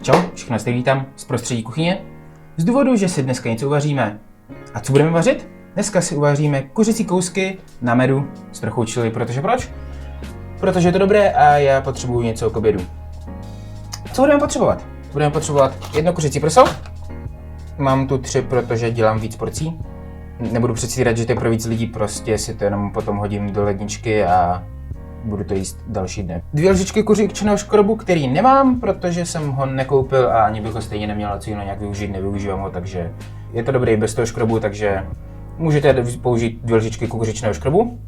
Čau, všechno vás tady vítám z prostředí kuchyně. Z důvodu, že si dneska něco uvaříme. A co budeme vařit? Dneska si uvaříme kuřecí kousky na medu s trochou chili, protože proč? Protože je to dobré a já potřebuju něco k obědu. Co budeme potřebovat? Budeme potřebovat jedno kuřecí prso. Mám tu 3, protože dělám víc porcí. Nebudu předstírat, že to je pro víc lidí, prostě si to jenom potom hodím do ledničky a budu to jíst další dny. 2 lžičky kuřečného škrobu, který nemám, protože jsem ho nekoupil a ani bych ho stejně neměl co jiného nějak využít, nevyužívám ho, takže je to dobrý bez toho škrobu, takže můžete použít 2 lžičky kukuřičného škrobu.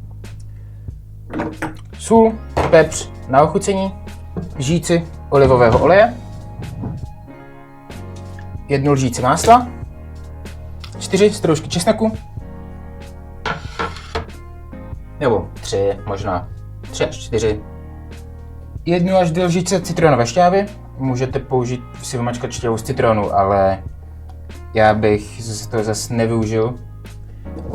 Sůl, pepř na ochucení, žíci olivového oleje, 1 lžíci másla, 4 stroužky česneku, nebo 3 možná. 3 až 4. 1 až 2 lžičky citronové šťávy. Můžete použít si vymačkat šťávu z citronu, ale já bych to zase nevyužil.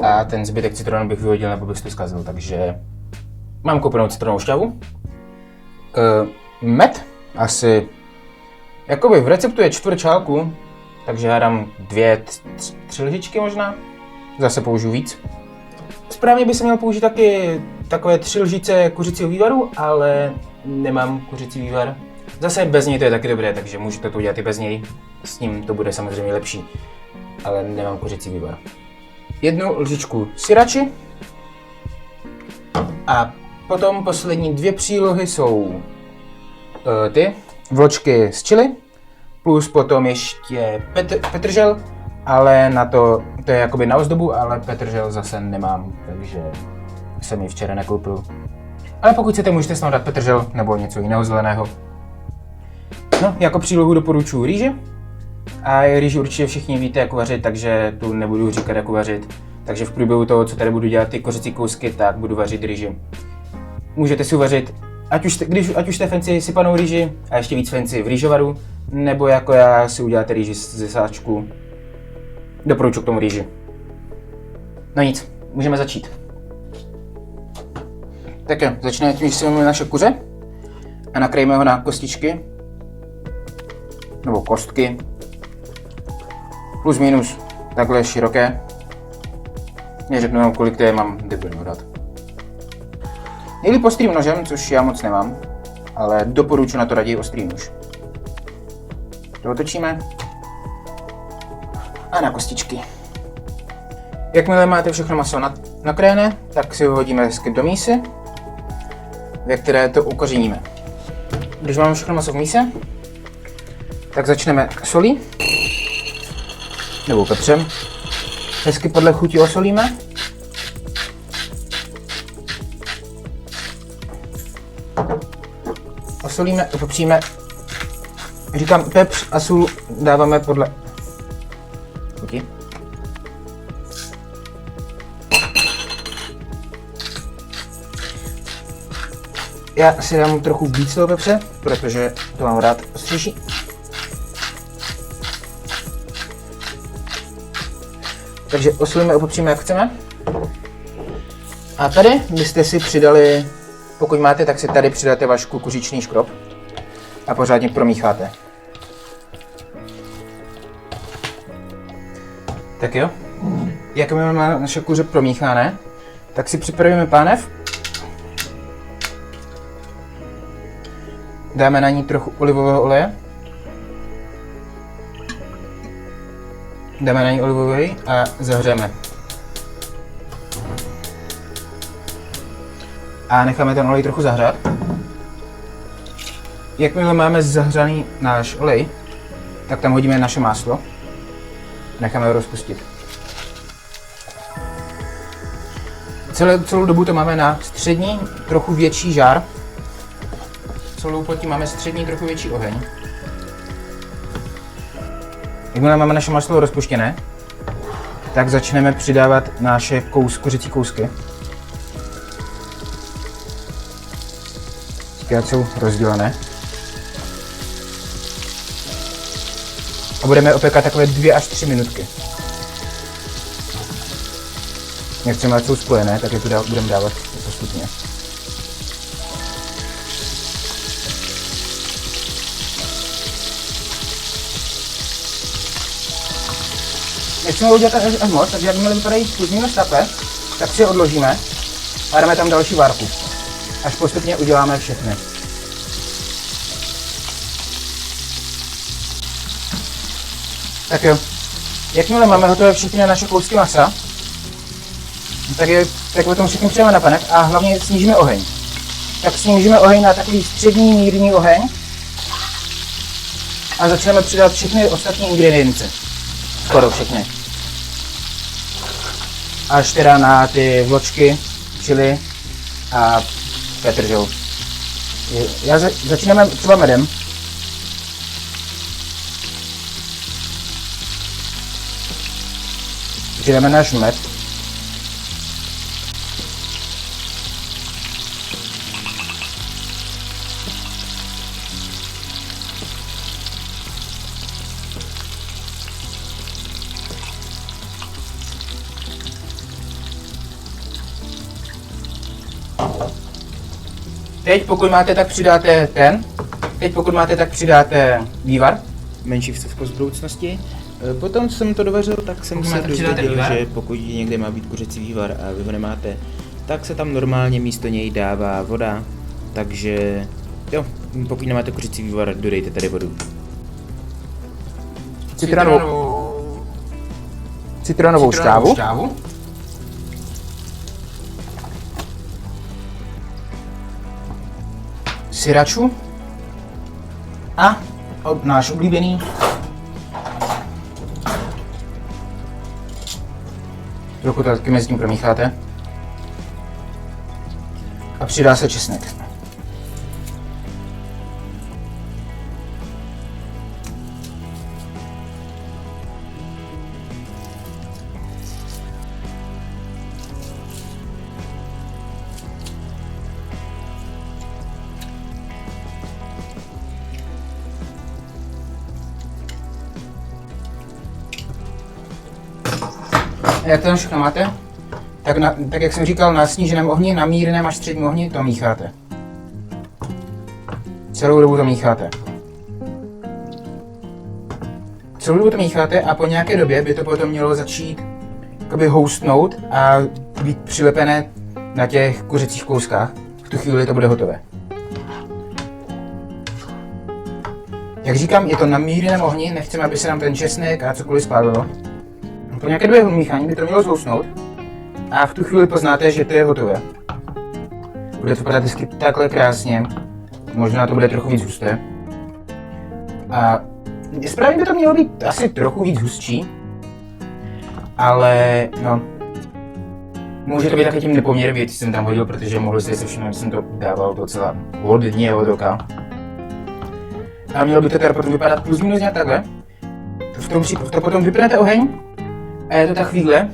A ten zbytek citronu bych vyhodil, nebo bych to zkazil, takže mám koupenou citronovou šťávu. Med asi, jakoby v receptu je 1/4 čálku, takže já dám 2, 3 lžičky možná. Zase použiju víc. Správně by se měl použít taky takové 3 lžice kuřecího vývaru, ale nemám kuřecí vývar. Zase bez něj to je taky dobré, takže můžete to udělat i bez něj. S ním to bude samozřejmě lepší, ale nemám kuřecí vývar. 1 lžičku srirachi. A potom poslední 2 přílohy jsou ty vločky z chili, plus potom ještě petržel, ale na to je jakoby na ozdobu, ale petržel zase nemám, takže jsem ji včera nekoupil. Ale pokud chcete, můžete snad dát petržel nebo něco jiného zeleného. No, jako přílohu doporučuji rýži. A rýži určitě všichni víte, jak vařit, takže tu nebudu říkat, jak vařit. Takže v průběhu toho, co tady budu dělat ty kořecí kousky, tak budu vařit rýži. Můžete si uvařit, ať už jste fancy sypanou rýži a ještě víc fancy v rýžovaru, nebo jako já si uděláte rýži ze sáčku. Doporučuji k tomu rýži. No nic, můžeme začít. Tak jo, začneme tím, že si vezmeme naše kuře a nakrejme ho na kostičky, nebo kostky, plus minus takhle široké. Neřeknu vám, kolik to je, mám debilně dát. Nejlíp ostrým nožem, což já moc nemám, ale doporučuji na to raději ostrý nůž. To otočíme a na kostičky. Jakmile máte všechno maso nakrájené, tak si ho hodíme hezky do mísy, ve které to ukořeníme. Když máme všechno maso v míse, tak začneme solí, nebo pepřem. Hezky podle chuti osolíme. Osolíme, popříme. Říkám, pepř a sůl dáváme podle chuti. Já si dám trochu víc toho pepře, protože to mám rád ostřejší. Takže osolíme a popříme, jak chceme. A tady byste si přidali, pokud máte, tak si tady přidáte váš kukuřičný škrob a pořádně promícháte. Tak jo, jakmile máme naše kuře promíchané, tak si připravíme pánev. Dáme na ní trochu olivového oleje. Dáme na ní olivový olej a zahřejeme. A necháme ten olej trochu zahřát. Jakmile máme zahřaný náš olej, tak tam hodíme naše máslo. Necháme ho rozpustit. Celou dobu to máme na střední, trochu větší žár. Celou potí máme střední, trochu větší oheň. Jakmile máme naše maslo rozpuštěné, tak začneme přidávat naše kuřecí kousky. Ty jsou rozdělené. A budeme opékat takové 2 až 3 minutky. Nechceme, ať jsou spojené, tak je to budeme dávat postupně. nechceme udělat až moc, takže jakmile vypadají plus minus takhle, tak si je odložíme a dáme tam další várku. Až postupně uděláme všechny. Tak jo, jakmile máme hotové všechny naše kousky masa, tak potom všechny přidáme na panek a hlavně snížíme oheň. Tak snížíme oheň na takový střední mírný oheň a začneme přidat všechny ostatní ingredience. Skoro všechny. Až teda na ty vločky, chili a petržel. Začínáme třeba medem. Přidáme náš med. Teď pokud máte, tak přidáte vývar. Menší vsuvku z budoucnosti. Potom, co jsem to dovařil, tak jsem se dozvěděl, že pokud někde má být kuřecí vývar a vy ho nemáte, tak se tam normálně místo něj dává voda. Takže jo, pokud nemáte kuřecí vývar, dodejte tady vodu. Citronovou šťávu. Srirachu a náš oblíbený trochu to taky mezi tím promícháte a přidá se česnek. Jak to všechno máte, tak jak jsem říkal, na sníženém ohni, na mírném až středním ohni to mícháte. Celou dobu to mícháte. A po nějaké době by to potom mělo začít jakoby houstnout a být přilepené na těch kuřecích kouskách. V tu chvíli to bude hotové. Jak říkám, je to na mírném ohni, nechceme, aby se nám ten česnek a cokoliv spálilo. Po nějaké době míchání by to mělo zhousnout a v tu chvíli poznáte, že to je hotové. Bude to vypadat vždycky takhle krásně, možná to bude trochu víc husté. A správně by to mělo být asi trochu víc hustší, ale no, může to být taky tím nepoměrem věcí, jsem tam hodil, protože mohl si všechno, že jsem to dával docela hodně od oka. A mělo by to teda potom vypadat plus minus nějak takhle. To potom vypnete oheň. A je to ta chvíle,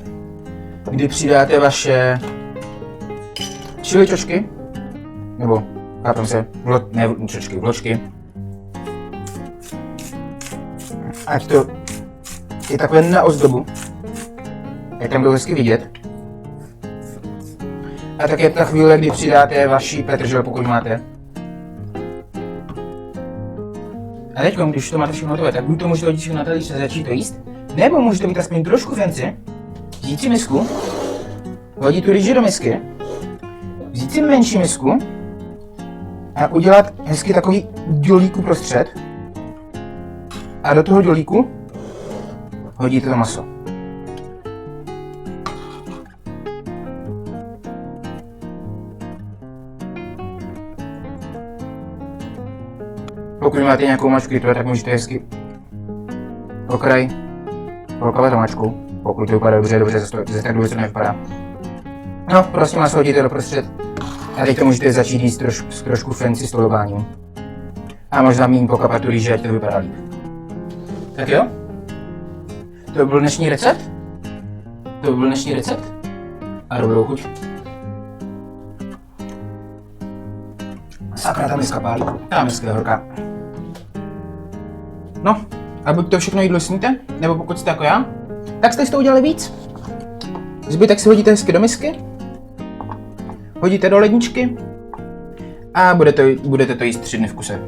kdy přidáte vaše chili čočky, nebo chápem se, vločky. Ať to je takhle na ozdobu, jak tam budou hezky vidět. A tak je to ta chvíle, kdy přidáte vaši petržel, pokud máte. A teď, když to máte všechno hotové, tak buď to můžete hodit všechno na talíř a začít to jíst, nebo můžete mít aspoň trošku fancy, vzít si misku, hodit tu rýži do misky, vzít si menší misku a udělat hezky takový dělík uprostřed a do toho dělíku hodíte to maso. Pokud máte nějakou mačku, tak můžete hezky okraj polkovat mačku, pokud to vypadá dobře, zase tak dobře to nevypadá. No, prostě maso hodíte doprostřed a teď to můžete začít jíst s trošku fancy stolováním. A možná míň pokapat tu rýži, ať to vypadá líp. Tak jo? To byl dnešní recept? A dobrou chuť. Sakra, ta miska pálí. Ta miska je horká. No, a buď to všechno jídlo sníte, nebo pokud jste jako já, tak jste z toho udělali víc. Zbytek si hodíte hezky do misky, hodíte do ledničky a budete to jíst 3 dny v kuse.